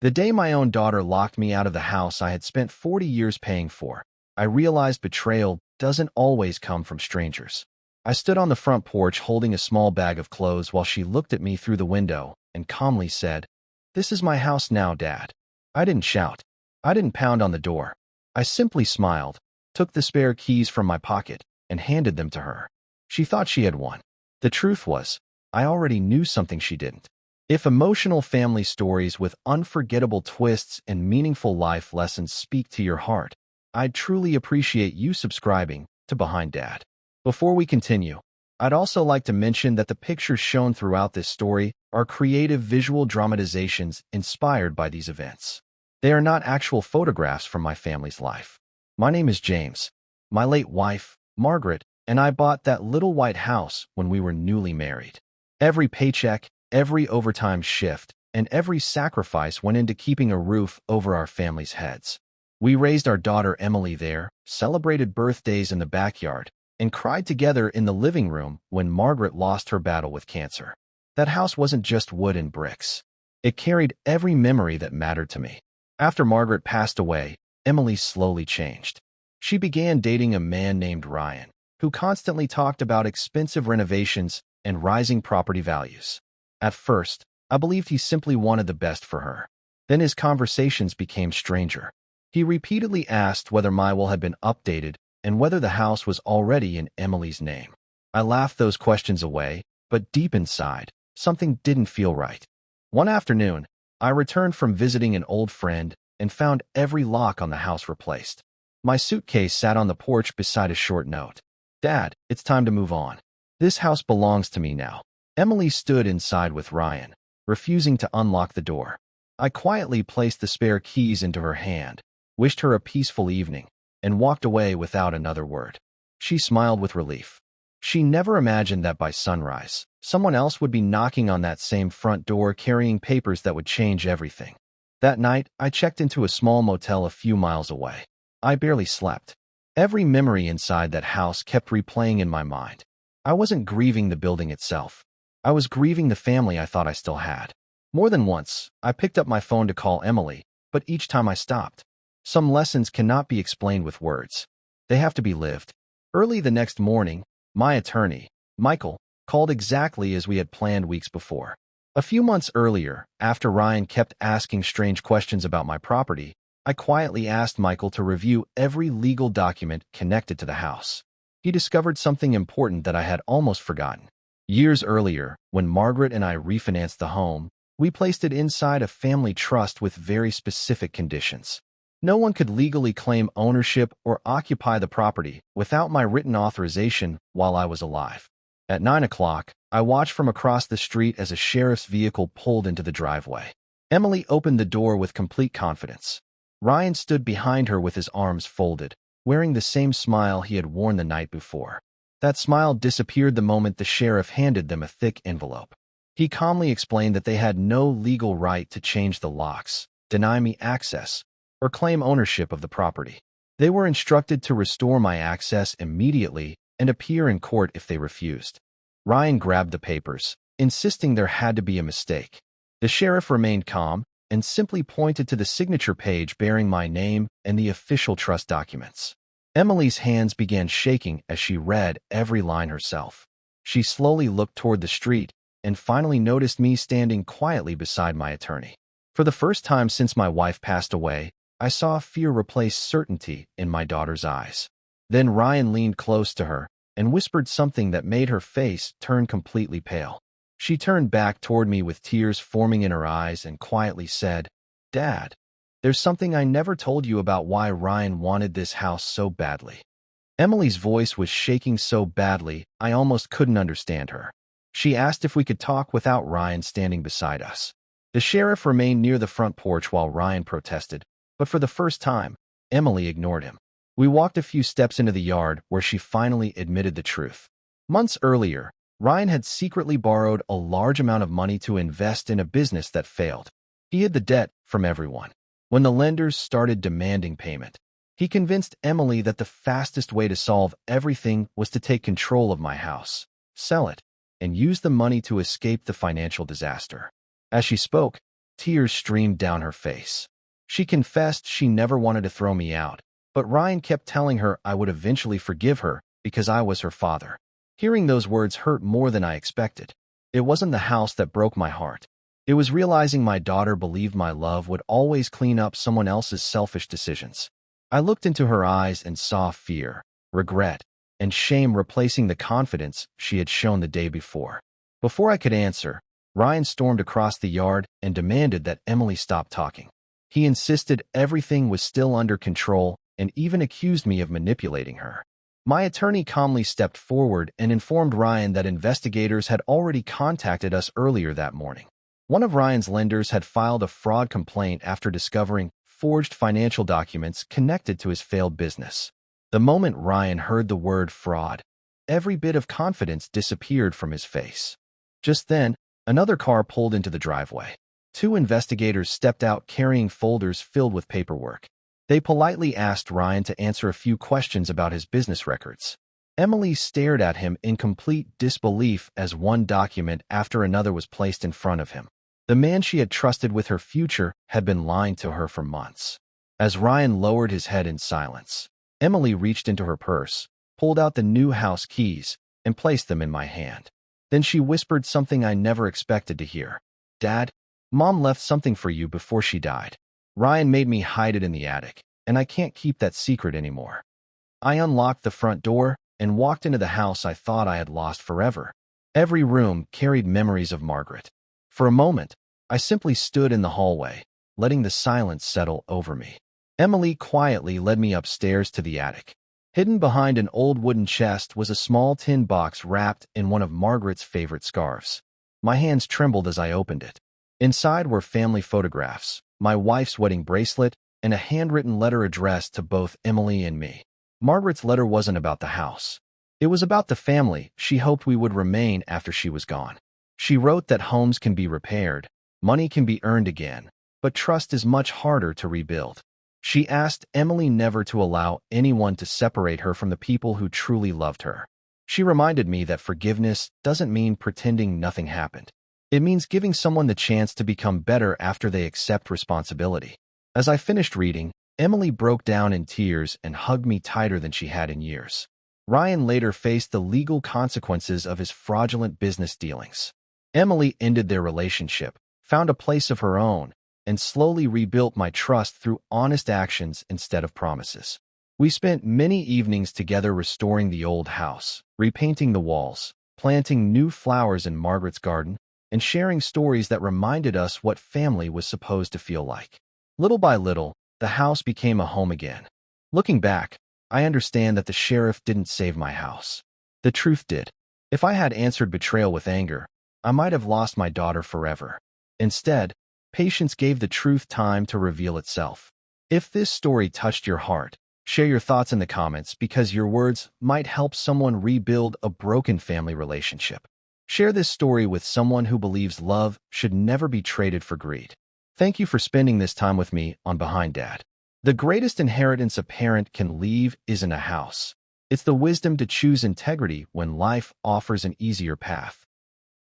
The day my own daughter locked me out of the house I had spent 40 years paying for, I realized betrayal doesn't always come from strangers. I stood on the front porch holding a small bag of clothes while she looked at me through the window and calmly said, "This is my house now, Dad." I didn't shout. I didn't pound on the door. I simply smiled, took the spare keys from my pocket, and handed them to her. She thought she had won. The truth was, I already knew something she didn't. If emotional family stories with unforgettable twists and meaningful life lessons speak to your heart, I'd truly appreciate you subscribing to Behind Dad. Before we continue, I'd also like to mention that the pictures shown throughout this story are creative visual dramatizations inspired by these events. They are not actual photographs from my family's life. My name is James. My late wife, Margaret, and I bought that little white house when we were newly married. Every paycheck, every overtime shift, and every sacrifice went into keeping a roof over our family's heads. We raised our daughter Emily there, celebrated birthdays in the backyard, and cried together in the living room when Margaret lost her battle with cancer. That house wasn't just wood and bricks. It carried every memory that mattered to me. After Margaret passed away, Emily slowly changed. She began dating a man named Ryan, who constantly talked about expensive renovations and rising property values. At first, I believed he simply wanted the best for her. Then his conversations became stranger. He repeatedly asked whether my will had been updated and whether the house was already in Emily's name. I laughed those questions away, but deep inside, something didn't feel right. One afternoon, I returned from visiting an old friend and found every lock on the house replaced. My suitcase sat on the porch beside a short note. "Dad, it's time to move on. This house belongs to me now." Emily stood inside with Ryan, refusing to unlock the door. I quietly placed the spare keys into her hand, wished her a peaceful evening, and walked away without another word. She smiled with relief. She never imagined that by sunrise, someone else would be knocking on that same front door carrying papers that would change everything. That night, I checked into a small motel a few miles away. I barely slept. Every memory inside that house kept replaying in my mind. I wasn't grieving the building itself. I was grieving the family I thought I still had. More than once, I picked up my phone to call Emily, but each time I stopped. Some lessons cannot be explained with words. They have to be lived. Early the next morning, my attorney, Michael, called exactly as we had planned weeks before. A few months earlier, after Ryan kept asking strange questions about my property, I quietly asked Michael to review every legal document connected to the house. He discovered something important that I had almost forgotten. Years earlier, when Margaret and I refinanced the home, we placed it inside a family trust with very specific conditions. No one could legally claim ownership or occupy the property without my written authorization while I was alive. At 9 o'clock, I watched from across the street as a sheriff's vehicle pulled into the driveway. Emily opened the door with complete confidence. Ryan stood behind her with his arms folded, wearing the same smile he had worn the night before. That smile disappeared the moment the sheriff handed them a thick envelope. He calmly explained that they had no legal right to change the locks, deny me access, or claim ownership of the property. They were instructed to restore my access immediately and appear in court if they refused. Ryan grabbed the papers, insisting there had to be a mistake. The sheriff remained calm and simply pointed to the signature page bearing my name and the official trust documents. Emily's hands began shaking as she read every line herself. She slowly looked toward the street and finally noticed me standing quietly beside my attorney. For the first time since my wife passed away, I saw fear replace certainty in my daughter's eyes. Then Ryan leaned close to her and whispered something that made her face turn completely pale. She turned back toward me with tears forming in her eyes and quietly said, "Dad, there's something I never told you about why Ryan wanted this house so badly." Emily's voice was shaking so badly I almost couldn't understand her. She asked if we could talk without Ryan standing beside us. The sheriff remained near the front porch while Ryan protested, but for the first time, Emily ignored him. We walked a few steps into the yard where she finally admitted the truth. Months earlier, Ryan had secretly borrowed a large amount of money to invest in a business that failed. He hid the debt from everyone. When the lenders started demanding payment, he convinced Emily that the fastest way to solve everything was to take control of my house, sell it, and use the money to escape the financial disaster. As she spoke, Tears streamed down her face. She confessed she never wanted to throw me out, but Ryan kept telling her I would eventually forgive her because I was her father. Hearing those words hurt more than I expected. It wasn't the house that broke my heart. It was realizing my daughter believed my love would always clean up someone else's selfish decisions. I looked into her eyes and saw fear, regret, and shame replacing the confidence she had shown the day before. Before I could answer, Ryan stormed across the yard and demanded that Emily stop talking. He insisted everything was still under control and even accused me of manipulating her. My attorney calmly stepped forward and informed Ryan that investigators had already contacted us earlier that morning. One of Ryan's lenders had filed a fraud complaint after discovering forged financial documents connected to his failed business. The moment Ryan heard the word fraud, every bit of confidence disappeared from his face. Just then, another car pulled into the driveway. Two investigators stepped out carrying folders filled with paperwork. They politely asked Ryan to answer a few questions about his business records. Emily stared at him in complete disbelief as one document after another was placed in front of him. The man she had trusted with her future had been lying to her for months. As Ryan lowered his head in silence, Emily reached into her purse, pulled out the new house keys, and placed them in my hand. Then she whispered something I never expected to hear. "Dad, Mom left something for you before she died. Ryan made me hide it in the attic, and I can't keep that secret anymore." I unlocked the front door and walked into the house I thought I had lost forever. Every room carried memories of Margaret. For a moment, I simply stood in the hallway, letting the silence settle over me. Emily quietly led me upstairs to the attic. Hidden behind an old wooden chest was a small tin box wrapped in one of Margaret's favorite scarves. My hands trembled as I opened it. Inside were family photographs, my wife's wedding bracelet, and a handwritten letter addressed to both Emily and me. Margaret's letter wasn't about the house. It was about the family she hoped we would remain after she was gone. She wrote that homes can be repaired, money can be earned again, but trust is much harder to rebuild. She asked Emily never to allow anyone to separate her from the people who truly loved her. She reminded me that forgiveness doesn't mean pretending nothing happened. It means giving someone the chance to become better after they accept responsibility. As I finished reading, Emily broke down in tears and hugged me tighter than she had in years. Ryan later faced the legal consequences of his fraudulent business dealings. Emily ended their relationship, found a place of her own, and slowly rebuilt my trust through honest actions instead of promises. We spent many evenings together restoring the old house, repainting the walls, planting new flowers in Margaret's garden, and sharing stories that reminded us what family was supposed to feel like. Little by little, the house became a home again. Looking back, I understand that the sheriff didn't save my house. The truth did. If I had answered betrayal with anger, I might have lost my daughter forever. Instead, patience gave the truth time to reveal itself. If this story touched your heart, share your thoughts in the comments because your words might help someone rebuild a broken family relationship. Share this story with someone who believes love should never be traded for greed. Thank you for spending this time with me on Behind Dad. The greatest inheritance a parent can leave isn't a house. It's the wisdom to choose integrity when life offers an easier path.